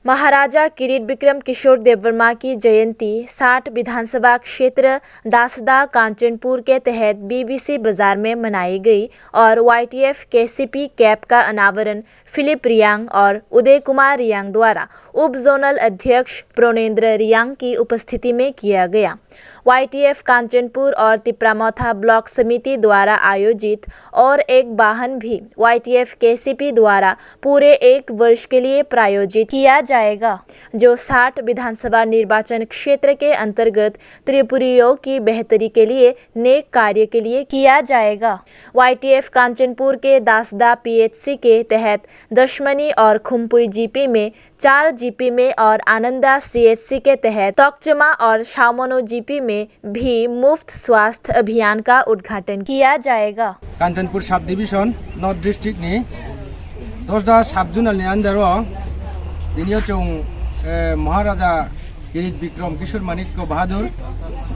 महाराजा किरीट विक्रम किशोर देववर्मा की जयंती 60 विधानसभा क्षेत्र दासदा कांचनपुर के तहत बीबीसी बाजार में मनाई गई और YTF KCP कैप का अनावरण फिलिप रियांग और उदय कुमार रियांग द्वारा उप जोनल अध्यक्ष प्रोनेन्द्र रियांग की उपस्थिति में किया गया। YTF कांचनपुर और तिप्रामौथा ब्लॉक समिति द्वारा आयोजित और एक वाहन भी YTF KCP द्वारा पूरे 1 वर्ष के लिए प्रायोजित किया जाएगा, जो 60 विधानसभा निर्वाचन क्षेत्र के अंतर्गत त्रिपुरियों की बेहतरी के लिए नेक कार्य के लिए किया जाएगा। YTF कांचनपुर के दासदा PHC के तहत दशमनी और खुम्पुई GP में 4 GP में और आनंदा CHC के तहत तोकचमा और शामोनो GP में भी मुफ्त स्वास्थ्य अभियान का उद्घाटन किया जाएगा। Kanchanpur sub division north district नि 10 सब जोनल नि अंदरो दिनियो चों महाराजा किरीट विक्रम किशोर मानिक बहादुर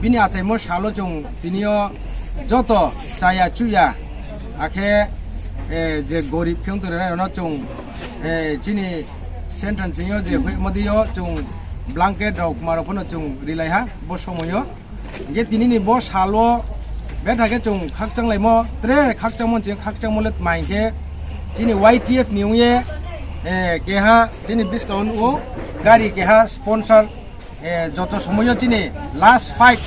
बिनि आचाइमो सालो चों दिनियो जतो चाया चुया आखे जे गरीब खेंतरे न चों जिनि सेंट्रेंस सिङो जे मदियो चों ब्लैंकेट रक मारफोनो चों रिलाइहा बो समयो गे दिनिनि बो सालो बेटाके चों खाकचांलाइमो त्रे खाकचांमो जे खाकचांमोले माइके जिनि YTF निउये केहा जिनि डिस्काउंट ओ गाड़ी केहा स्पॉन्सर जतो समयो जिनि लास्ट फाइट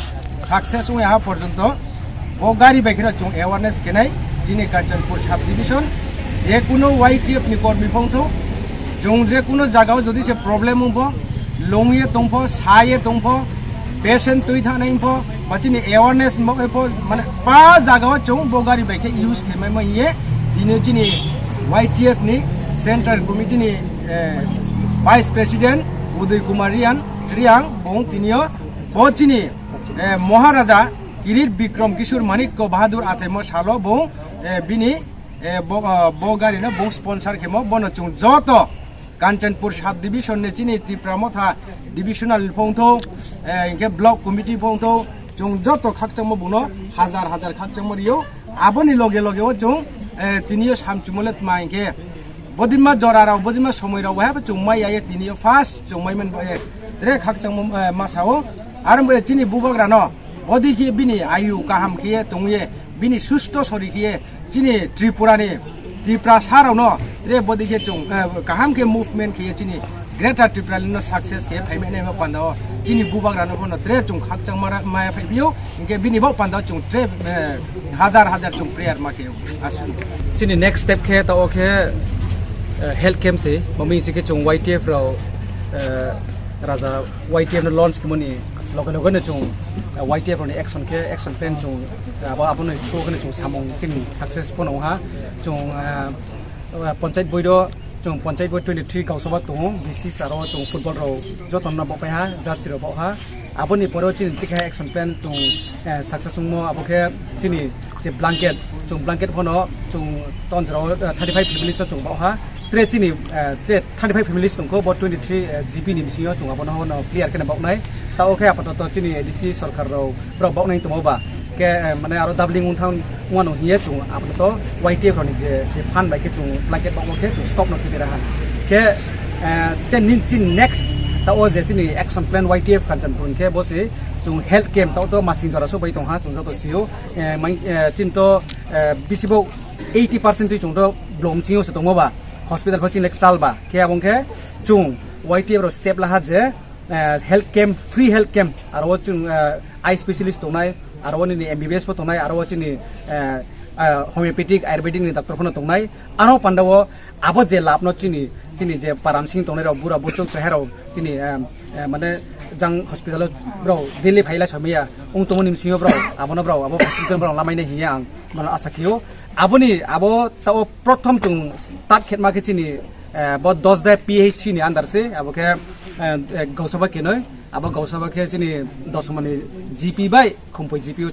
सक्सेस ओ यहाँ पर्यंत वो गाड़ी बाइकेरा चों अवेयरनेस केनाय जिनि कांचनपुर सब डिविजन जे कुनो YTF नि कर्मी फंथो जों जे कुनो जागाव जदि से प्रॉब्लम हो लोंगे तंफो साये तंफो पेशेंट तुई थाने इंफो बचिनि अवेयरनेस माने पा जागाव जों बो गाड़ी बाइके यूज केमै म ये दिने जिनि YTF नि सेंट्रल कमिटी नि वाइस प्रेसिडेंट उदय कुमार रियांग बों तिनियो बोचिनि महाराजा किरीट विक्रम किशोर मानिक बहादुर आचाइमो सालो बों बिनि बो गाड़ी न बो स्पॉन्सर केमो बनो चों जतो कांचनपुर सब डिविजन ने चिनि तिप्रामौथा डिविजनल फंथो इनके ब्लॉक कमिटी फंथो जों जतो खाकचांमो बुनो हजार खाकचांमो रियो आबोनि लगे लगे जों तिनियो सामचुमोले माइके बदिमा जराराव बदिमा समयराव हाबे जों माइ आये तिनियो फास्ट जों माइमन रे खाकचांमो मासाओ आरो चिनि बुबाग्रा न बदिखि बिनि आयु गाहाम खिये तंगे बिनि सुस्त सरि खिये चिनि त्रिपुरानि त्रिपुरा साराव न रे बदिखे जों गाहाम के मूवमेंट खिये चिनि ग्रेटर त्रिपुरानि सक्सेस के फाइमेने पान्दाव चिनि बुबाग्रानो फोन त्रे जों खाकचां माया फाइबियो इनके बिनि बो पान्दाव जों त्रे हजार जों प्रेयार माके आसु चिनि नेक्स्ट स्टेप के तो ओके हेल्थ कैंप से मम्मी से के जों YTF राव राजा YTF लॉन्च के मनी लोगों ने जों YTF ने एक्शन प्लान जों अपन शो के जों सामों जों सक्सेस फोनाव हा जों पंचायत बयदो जों पंचायत बय 23 गावसभा दङ BC सारो जों फुटबल राव जतन न बपाय हा जार्सी राव हा आबोनि परो चिनि टिका एक्शन प्लान जों सक्सेस मो आबोके चिनि जे ब्लैंकेट जों ब्लैंकेट फोनो जों तंजराव 35 फैमिलीज जों बाहा त्रे चिनि जे 35 फैमिलीज दंखौ 23 GP नि सिङाव जों आबोनो क्लियर केना बावनाय ता ओके आपातत चिनि DC सरकार राव बावनाय तमोबा के माने आरो डाबलिंग उनथान उनो हिये जों आपातत YTF नि जे फान बाइके जों ब्लैंकेट बावके जों स्टॉप न थिरा हा के जे नेक्स्ट ता ओ जे चिनि एक्शन प्लान YTF कांचनपुर के बसे जों हेल्थ कैंप तो मासिं जरासो बै दं हा जों जतो सियो चिन्तो बिसिबो 80% जों तो ब्लम सिङाव से दङबा हॉस्पिटल फचिन लेक सालबा के आबंके जों YTF रो स्टेप लाहा जे health camp free health camp आरो जों आई स्पेशलिस्ट दंनाय आरो नि MBBS फो दंनाय आरो चिनि होमियोपैथिक आयुर्वेदिक नि डॉक्टर फनो दंनाय आरो पांडावो आबो जे लाबनो चिनि जे पारामसिं दंनाय राव बुरा बुचों शहराव चिनि माने जां hospital bro Delhi phyla Samiya उं तमो निमसिङो ब्रो आबोनो ब्रो आबो हॉस्पिटल ब्रो लामायने हिया आं माने आशा खियो आबो ताओ प्रथम जों स्टार्ट खेतमा के चिनि ब 10 दे PHC नि अंदर से आबो के गौसभा केनय आबो गौसभा के चिनि 10 माने GP बाय खुम्पुई GP